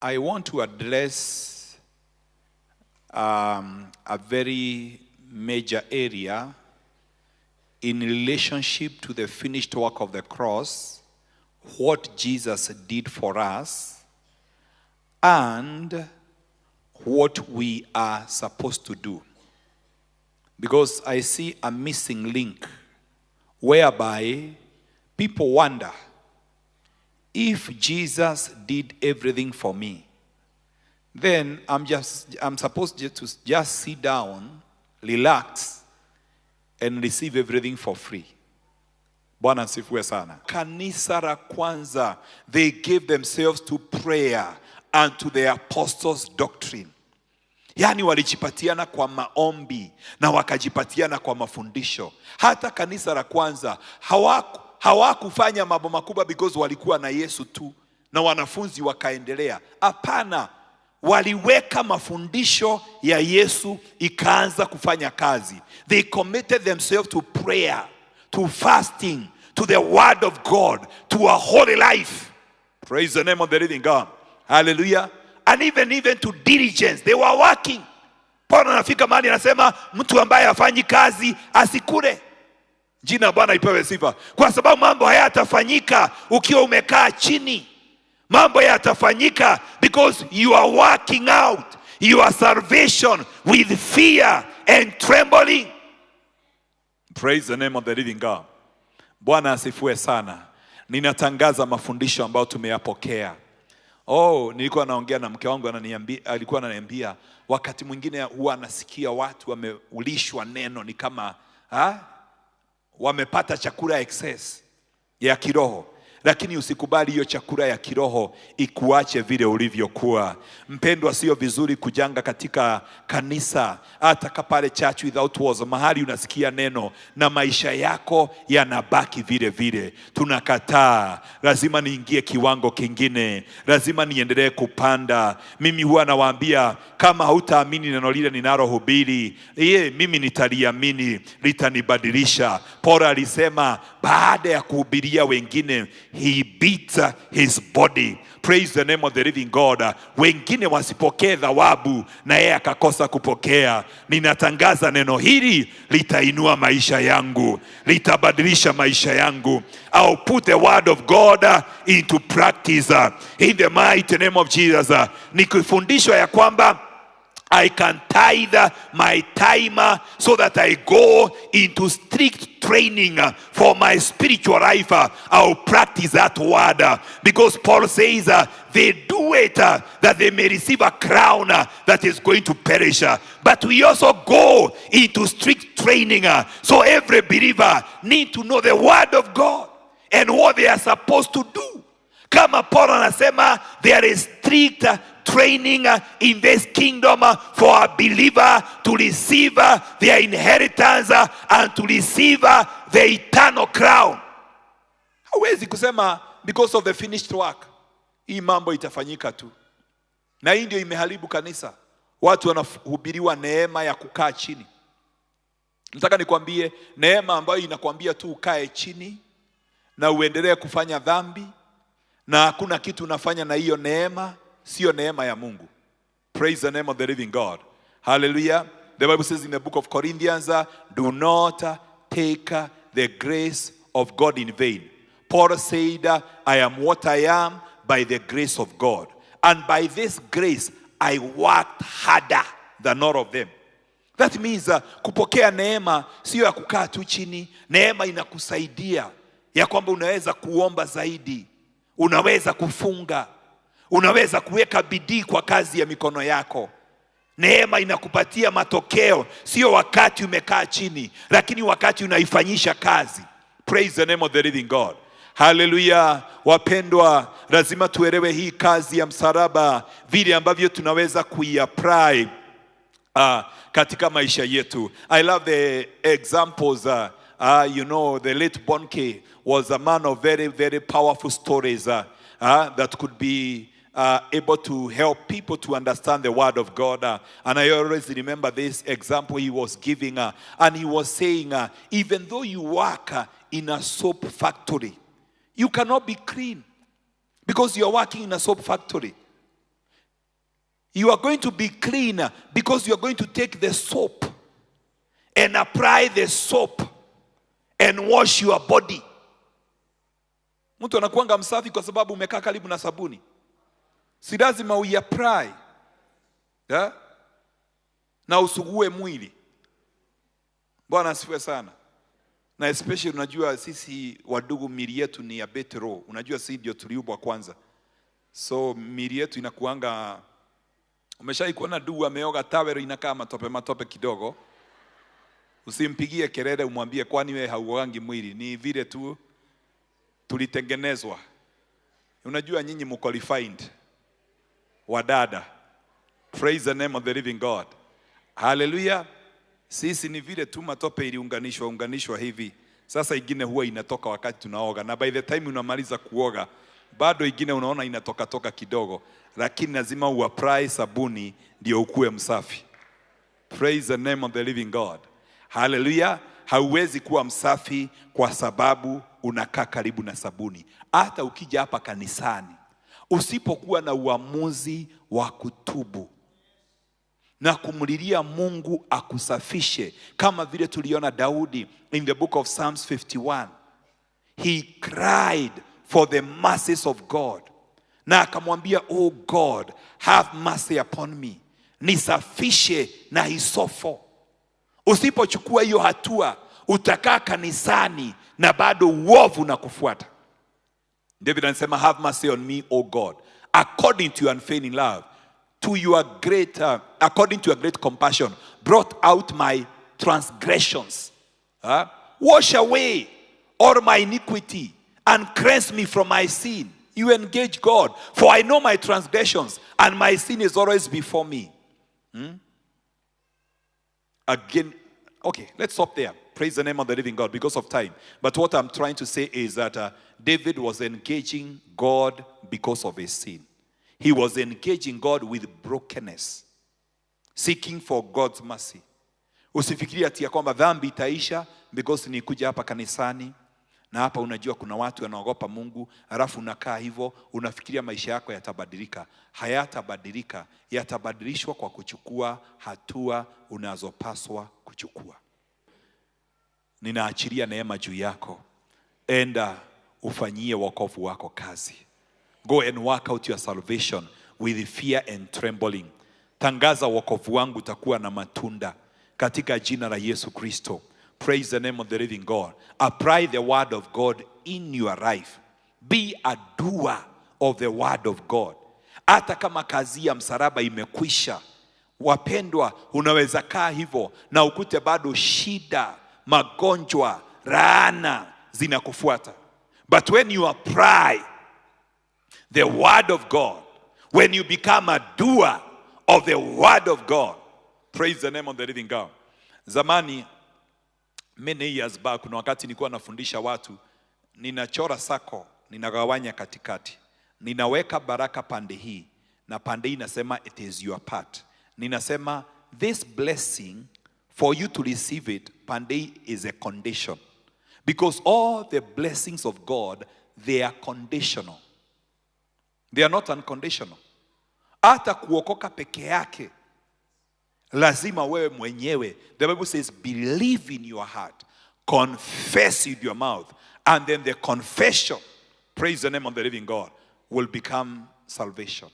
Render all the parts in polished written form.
I want to address a very major area in relationship to the finished work of the cross, what Jesus did for us, and what we are supposed to do. Because I see a missing link whereby people wonder, if Jesus did everything for me, then I'm supposed to just sit down, relax, and receive everything for free. Bwana asifiwe sana. Kanisa la kwanza, they gave themselves to prayer and to the apostles' doctrine. Yani walijipatiana kwa maombi na wakajipatiana kwa mafundisho. Hata kanisa la kwanza hawakufanya mambo makubwa because walikuwa na Yesu tu na wanafunzi wakaendelea. Hapana, waliweka mafundisho ya Yesu ikaanza kufanya kazi. They committed themselves to prayer, to fasting, to the word of God, to a holy life. Praise the name of the living God. Hallelujah. And even to diligence. They were working. Paulo anafika mahali anasema mtu ambaye hafanyi kazi asikule. Jina Bwana ipewe sifa. Kwa sababu mambo hayatafanyika ukiwa umekaa chini. Mambo yatafanyika because you are working out your salvation with fear and trembling. Praise the name of the living God. Bwana asifiwe sana. Ninatangaza mafundisho ambayo tumeyapokea. Nilikuwa naongea na mke wangu alikuwa ananiambia wakati mwingine huwa anasikia watu wameulishwa neno ni kama wamepata chakula excess ya kiroho. Lakini usikubali hiyo chakula ya kiroho ikuache vile ulivyokuwa. Mpendwa, sio vizuri kujanga katika kanisa hata kapale church without words, mahali unasikia neno na maisha yako yanabaki vile vile. Tunakataa. Lazima niingie kiwango kingine. Lazima niendelee kupanda. Mimi huwa nawaambia kama hautaamini neno lile ninalohubiri, mimi nitaliamini, litanibadilisha. Paulo alisema baada ya kuhubiria wengine, he beat his body. Praise the name of the living God. Wengine wasipokee thawabu na yeye akakosa kupokea. Ninatangaza neno hili litainua maisha yangu, litabadilisha maisha yangu. I'll put the word of God into practice in the mighty name of Jesus. Nikifundishwa ya kwamba I can tithe my time so that I go into strict training for my spiritual life. I'll practice that word because Paul says they do it that they may receive a crown that is going to perish. But we also go into strict training. So every believer need to know the word of God and what they are supposed to do. Kama Paul anasema there is strict training in this kingdom for a believer to receive their inheritance and to receive the eternal crown. Hawezi kusema because of the finished work hii mambo itafanyika tu. Na hii ndio imeharibu kanisa. Watu wanahubiriwa neema ya kukaa chini. Nataka nikwambie neema ambayo inakwambia tu ukae chini na uendelee kufanya dhambi na hakuna kitu unafanya na hiyo neema, sio neema ya Mungu. Praise the name of the living God. Hallelujah. The Bible says in the book of Corinthians, do not take the grace of God in vain. Paul said, I am what I am by the grace of God. And by this grace, I worked harder than all of them. That means kupokea neema sio ya kukaa tu chini. Neema inakusaidia ya kwamba unaweza kuomba zaidi. Unaweza kufunga. Unaweza kuweka bidii kwa kazi ya mikono yako. Neema inakupatia matokeo sio wakati umekaa chini, lakini wakati unaifanyisha kazi. Praise the name of the living God. Hallelujah. Wapendwa, lazima tuelewe hii kazi ya msalaba vile ambavyo tunaweza kuiapply katika maisha yetu. I love the examples. The late Bonke was a man of very, very powerful stories that could be able to help people to understand the word of God. And I always remember this example he was giving. And he was saying, even though you work in a soap factory, you cannot be clean because you're working in a soap factory. You are going to be clean because you are going to take the soap and apply the soap and wash your body. Mtu anakuanga msafi kwa sababu umekaa karibu na sabuni. Si lazima uiapply. Yeah? Na usugue mwili. Bwana asifiwe sana. Na especially unajua sisi wadugu mili yetu ni ya bit raw. Unajua sisi ndio tuliumbwa kwanza. So mili yetu inakuanga, umeshai kuona dugu ameoga towel inakaa matope kidogo. Usimpigie kelele umwambie kwani wewe hauogangi mwili. Ni vile tu tulitengenezwa. Unajua nyinyi mqualified wadada. Praise the name of the living God. Hallelujah. Sisi ni vile tu matope iliunganishwa hivi. Sasa ingine huwa inatoka wakati tunaoga. Na by the time unamaliza kuoga, bado ingine unaona inatoka kidogo. Lakini lazima uapply sabuni ndio ukue msafi. Praise the name of the living God. Hallelujah. Hauwezi kuwa msafi kwa sababu unakaa karibu na sabuni. Hata ukija hapa kanisani, usipokuwa na uamuzi wa kutubu na kumlilia Mungu akusafishe, kama vile tuliona Daudi in the book of Psalms 51. He cried for the mercies of God. Na akamwambia, oh God, have mercy upon me. Nisafishe na hisopo. Usipochukua hiyo hatua, utakaa kanisani na bado uovu na kufuata. David anasema, have mercy on me, O God, according to your unfailing love, to your great, according to your great compassion, brought out my transgressions. Wash away all my iniquity and cleanse me from my sin. You engage God, for I know my transgressions and my sin is always before me. Again, okay, let's stop there. Praise the name of the living God because of time. But what I'm trying to say is that David was engaging God because of his sin. He was engaging God with brokenness, seeking for God's mercy. Usifikiria ati ya kwamba dhambi itaisha because ni kuja hapa kanisani na hapa unajua kuna watu wanaogopa Mungu, alafu unakaa hivyo unafikiria maisha yako yatabadilika. Hayatabadilika, yatabadilishwa kwa kuchukua hatua unazopaswa kuchukua. Ninaachilia neema juu yako. Enda ufanyie wokovu wako kazi. Go and work out your salvation with fear and trembling. Tangaza wokovu wangu utakuwa na matunda katika jina la Yesu Kristo. Praise the name of the living God. Apply the word of God in your life. Be a doer of the word of God. Hata kama kazi ya msalaba imekwisha, wapendwa, unaweza kaa hivyo na ukute bado shida, magonjwa, laana zinakufuata. But when you apply the word of God, when you become a doer of the word of God, praise the name of the living God. Zamani, many years back, kuna wakati nilikuwa nafundisha watu, ninachora sako, ninagawanya katikati. Ninaweka baraka pande hii, na pande hii nasema it is your part. Ninasema this blessing, for you to receive it, pande hii is a condition. Because all the blessings of God, they are conditional. They are not unconditional. Hata kuokoka peke yake, lazima wewe mwenyewe. The Bible says, believe in your heart, confess with your mouth, and then the confession, praise the name of the living God, will become salvation.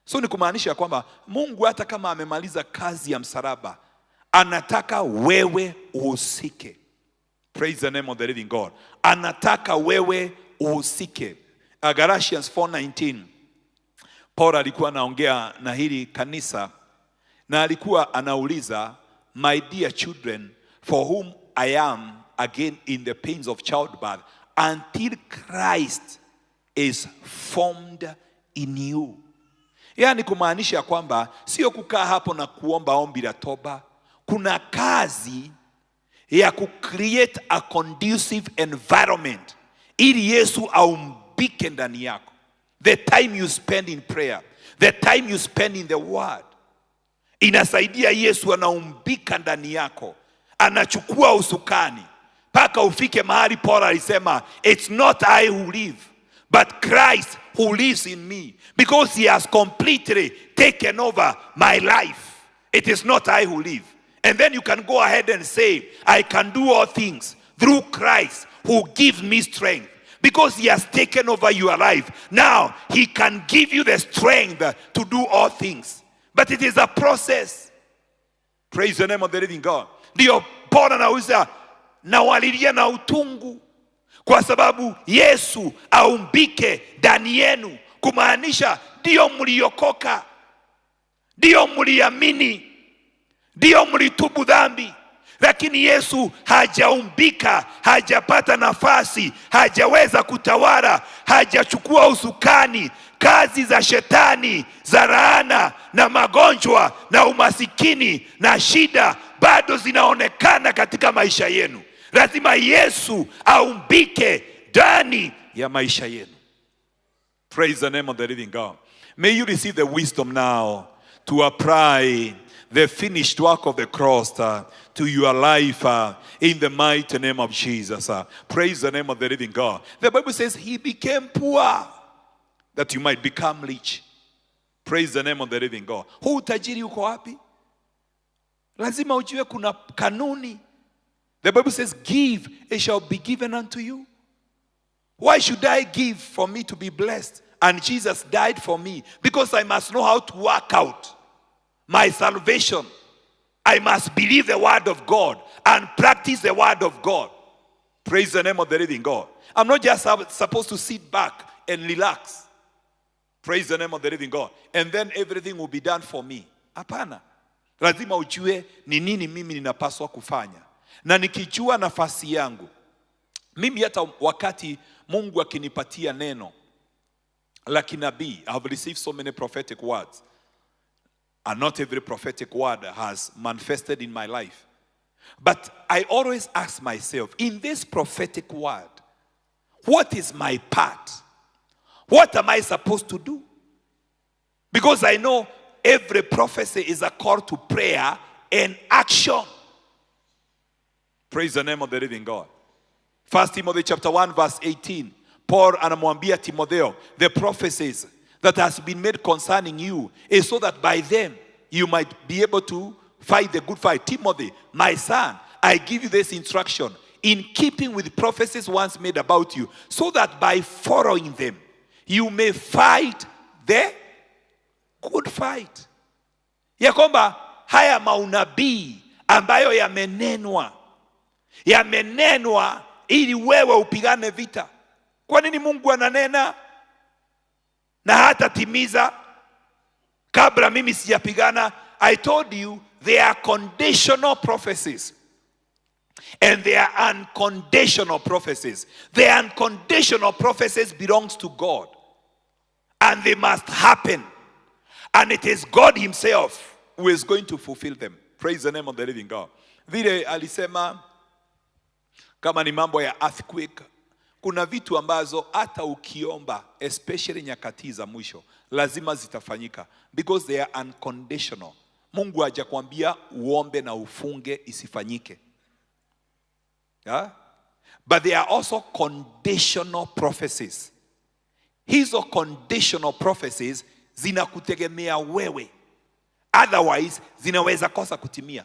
So ni kumaanisha kwamba Mungu hata kama amemaliza kazi ya msalaba, anataka wewe uhusike. Praise the name of the living God. Anataka wewe uhusike. Galatians 4:19. Paul alikuwa anaongea na hili kanisa na alikuwa anauliza, my dear children, for whom I am again in the pains of childbirth until Christ is formed in you. Yani kumaanisha kwamba sio kukaa hapo na kuomba ombi la toba. Kuna kazi ya kucreate a conducive environment ili Yesu aumbike ndani yako. The time you spend in prayer, the time you spend in the word, inasaidia Yesu anaumbika ndani yako. Anachukua usukani mpaka ufike mahali Paul alisema, it's not I who live, but Christ who lives in me, because he has completely taken over my life. It is not I who live. And then you can go ahead and say, I can do all things through Christ who gives me strength. Because he has taken over your life. Now, he can give you the strength to do all things. But it is a process. Praise the name of the living God. Ndio Bwana anauliza, nawalilia na utungu kwa sababu Yesu aumbike ndani yenu. Kumaanisha ndio mliokoka, ndio mliamini, ndio mlitubu dhambi. Lakini Yesu hajaumbika, hajapata nafasi, hajaweza kutawala, hajachukua usukani. Kazi za shetani, za laana na magonjwa na umasikini na shida bado zinaonekana katika maisha yenu. Lazima Yesu aumbike ndani ya maisha yenu. Praise the name of the living God. May you receive the wisdom now to apply the finished work of the cross to your life in the mighty name of Jesus. Praise the name of the living God. The Bible says he became poor that you might become rich. Praise the name of the living God. Huu utajiri uko wapi? Lazima ujue kuna kanuni. The Bible says give, it shall be given unto you. Why should I give for me to be blessed? And Jesus died for me because I must know how to work out my salvation. I must believe the word of God and practice the word of God. Praise the name of the living God. I'm not just supposed to sit back and relax. Praise the name of the living God. And then everything will be done for me. Hapana. Lazima ujue ni nini mimi ninapaswa kufanya. Na nikijua nafasi yangu. Mimi hata wakati Mungu akinipatia neno la kinabii, I have received so many prophetic words. And not every prophetic word has manifested in my life. But I always ask myself, in this prophetic word, what is my part? What am I supposed to do? Because I know every prophecy is a call to prayer and action. Praise the name of the living God. 1 Timothy chapter 1 verse 18. Paul anamwambia Timotheo, the prophecies that has been made concerning you is so that by them you might be able to fight the good fight. Timothy, my son, I give you this instruction in keeping with prophecies once made about you, so that by following them you may fight the good fight. Ya kwamba haya maunabii ambayo yamenenwa ili wewe upigane vita. Kwa nini Mungu ananena na hata timiza kabla mimi sijapigana? I told you they are conditional prophecies and they are unconditional prophecies. The unconditional prophecies belongs to God and they must happen, and it is God himself who is going to fulfill them. Praise the name of the living God. Vile alisema kama ni mambo ya earthquake, kuna vitu ambazo hata ukiomba, especially nyakati za mwisho, lazima zitafanyika because they are unconditional. Mungu hajakwambia uombe na ufunge isifanyike. Yeah? But they are also conditional prophecies. Hizo conditional prophecies zinakutegemea wewe. Otherwise zinaweza kosa kutimia.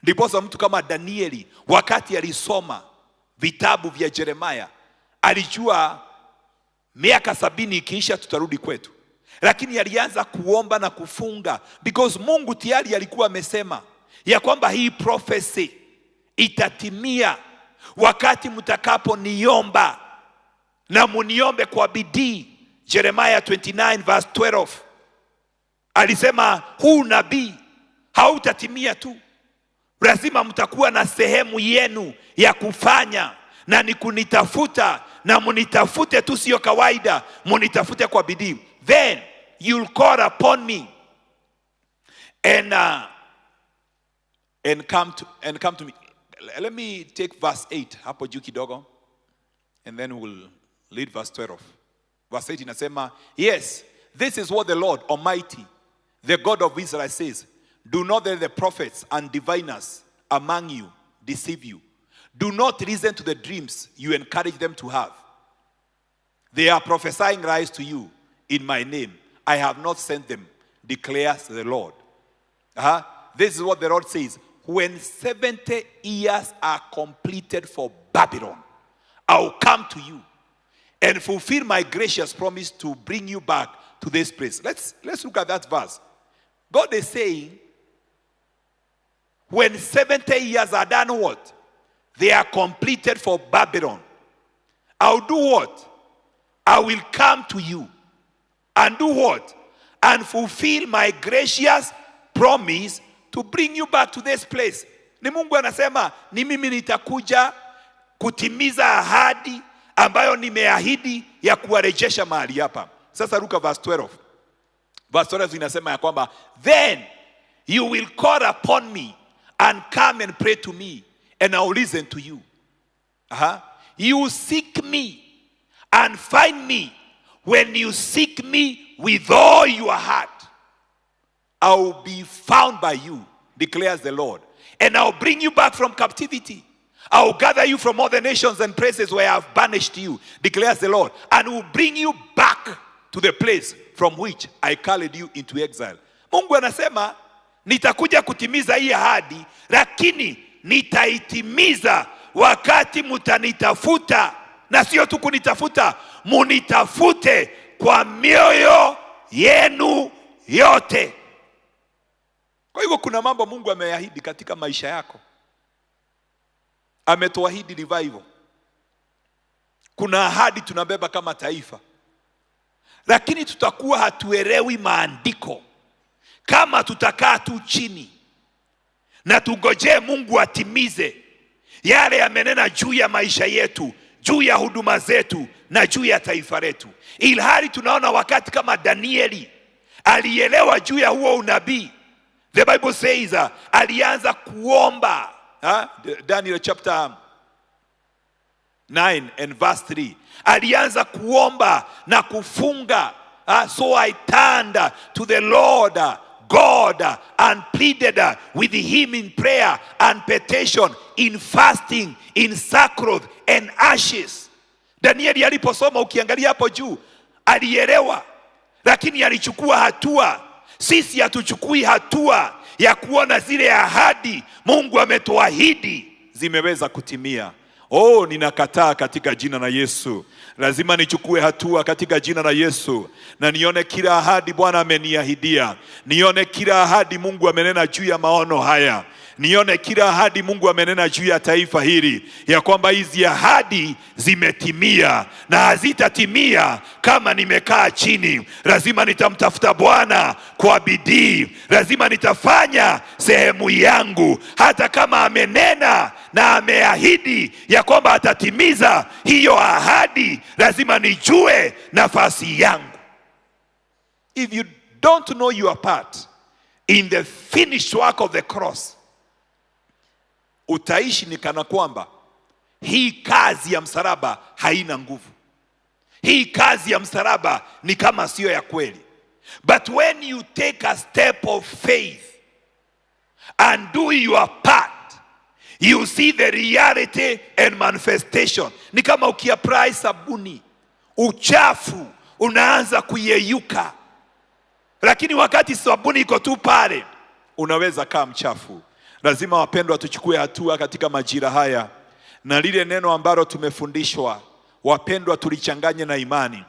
Ndiposa mtu kama Danieli wakati alisoma vitabu vya Jeremiah alijua miaka 70 ikiisha tutarudi kwetu. Lakini alianza kuomba na kufunga because Mungu tayari alikuwa amesema ya kwamba hii prophecy itatimia wakati mtakaponiomba na muniombe kwa bidii. Jeremiah 29 verse 12 alisema huu nabii hautatimia tu, lazima mtakuwa na sehemu yenu ya kufanya, na ni kunitafuta, na munitafute tu sio kawaida, munitafute kwa bidii. Then you'll call upon me and come to me. Let me take verse 8 hapo juu kidogo and then we'll read verse 12. Verse 8 inasema, yes, this is what the Lord Almighty, the God of Israel says, do not let the prophets and diviners among you deceive you. Do not listen to the dreams you encourage them to have. They are prophesying lies to you in my name. I have not sent them, declares the Lord. This is what the Lord says. When 70 years are completed for Babylon, I will come to you and fulfill my gracious promise to bring you back to this place. Let's look at that verse. God is saying, when 70 years are done, what? They are completed for Babylon. I'll do what? I will come to you and do what? And fulfill my gracious promise to bring you back to this place. Ni Mungu anasema, ni mimi nitakuja kutimiza ahadi ambayo nimeahidi ya kuwarejesha mahali hapa. Sasa ruka verse 12. Verse 12 inasema ya kwamba, then you will call upon me and come and pray to me and I will listen to you. You seek me and find me when you seek me with all your heart. I will be found by you, declares the Lord. And I will bring you back from captivity. I will gather you from all the nations and places where I have banished you, declares the Lord. And will bring you back to the place from which I carried you into exile. Mungu anasema, nitakuja kutimiza hii ahadi, lakini nitaitimiza wakati mutanitafuta. Na sio tu kunitafuta, munitafute kwa mioyo yenu yote. Kwa hivyo kuna mambo Mungu ameahidi katika maisha yako. Ametuahidi revival. Kuna ahadi tunabeba kama taifa, lakini tutakuwa hatuelewi maandiko kama tutakaa tu chini na tungojee Mungu atimize yale amenena juu ya maisha yetu, juu ya huduma zetu na juu ya taifa letu. Ilhali tunaona wakati kama Danieli alielewa juu ya huo unabii. The Bible says alianza kuomba. Daniel chapter 9 and verse 3. Alianza kuomba na kufunga. So I turned to the Lord God and pleaded with him in prayer and petition, in fasting, in sackcloth and ashes. Danieli aliposoma, ukiangalia hapo juu, alielewa, lakini alichukua hatua. Sisi hatuchukui hatua ya kuona zile ahadi Mungu ametuahidi zimeweza kutimia. Ninakataa katika jina la Yesu. Lazima nichukue hatua katika jina la Yesu na nione kila ahadi Bwana ameniahidia. Nione kila ahadi Mungu amenena juu ya maono haya. Nione kila ahadi Mungu amenena juu ya taifa hili, ya kwamba hizi ahadi zimetimia na hazitatimia kama nimekaa chini. Lazima nitamtafuta Bwana kwa bidii. Lazima nitafanya sehemu yangu, hata kama amenena na ameahidi ya kwamba atatimiza hiyo ahadi. Lazima nijue nafasi yangu. If you don't know your part in the finished work of the cross, utaishi ni kana kwamba hii kazi ya msalaba haina nguvu. Hii kazi ya msalaba ni kama sio ya kweli. But when you take a step of faith and do your part, you see the reality and manifestation. Ni kama ukiapply sabuni, uchafu unaanza kuyeyuka. Lakini wakati sabuni iko tu pale, unaweza kaa mchafu. Lazima wapendwa tuchukue hatua katika majira haya, na lile neno ambalo tumefundishwa, wapendwa, tulichanganye na imani.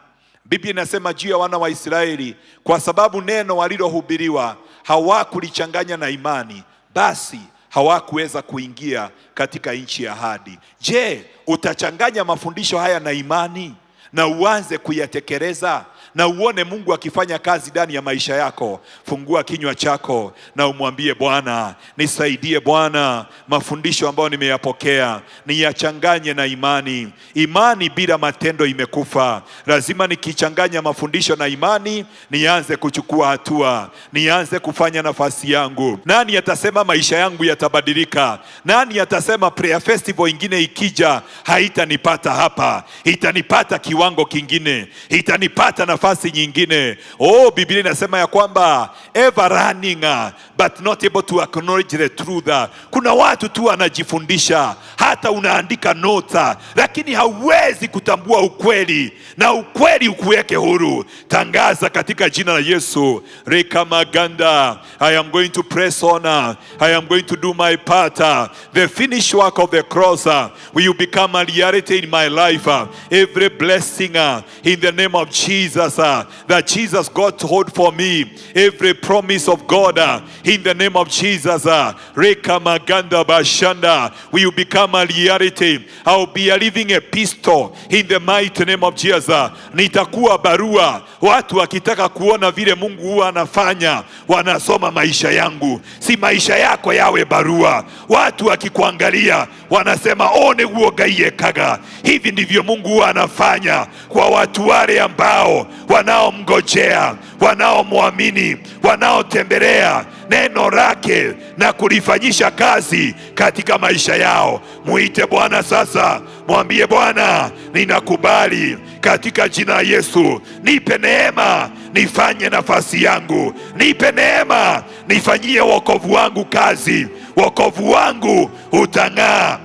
Biblia inasema juu ya wana wa Israeli, kwa sababu neno walilohubiriwa hawakulichanganya na imani, basi hawakuweza kuingia katika nchi ya ahadi. Je, utachanganya mafundisho haya na imani na uanze kuyatekeleza na uone Mungu akifanya kazi ndani ya maisha yako? Fungua kinywa chako na umwambie Bwana, nisaidie Bwana, mafundisho ambayo nimeyapokea niyachanganye na imani. Imani bila matendo imekufa. Lazima nikichanganya mafundisho na imani, nianze kuchukua hatua, nianze kufanya nafasi yangu. Nani atasema maisha yangu yatabadilika? Nani atasema prayer festival ingine ikija haitanipata hapa, itanipata kiwango kingine, itanipata nafasi nyingine? Biblia inasema ya kwamba ever running but not able to acknowledge the truth. Kuna watu tu wanajifundisha, hata unaandika nota, lakini hauwezi kutambua ukweli, na ukweli ukuweke huru. Tangaza katika jina la Yesu. Reka maganda, I am going to press on, I am going to do my part. The finished work of the cross will become a reality in my life. Every blessing in the name of Jesus that Jesus got hold for me, every promise of God in the name of Jesus, Reka maganda bashanda, will become a reality. I will be a living epistle in the mighty name of Jesus. Nitakuwa barua, watu wakitaka kuona vile Mungu huwa anafanya, wanasoma maisha yangu. Si maisha yako yawe barua, watu wakikuangalia wanasema one uogaiye kaga. Hivi ndivyo Mungu huwa anafanya kwa watu wale ambao wanaomngojea, wanaomwamini, wanaotembelea neno lake na kulifanyisha kazi katika maisha yao. Muite Bwana sasa, mwambie Bwana, ninakubali katika jina la Yesu. Nipe neema nifanye nafasi yangu, nipe neema nifanyie wokovu wangu kazi. Wokovu wangu utang'aa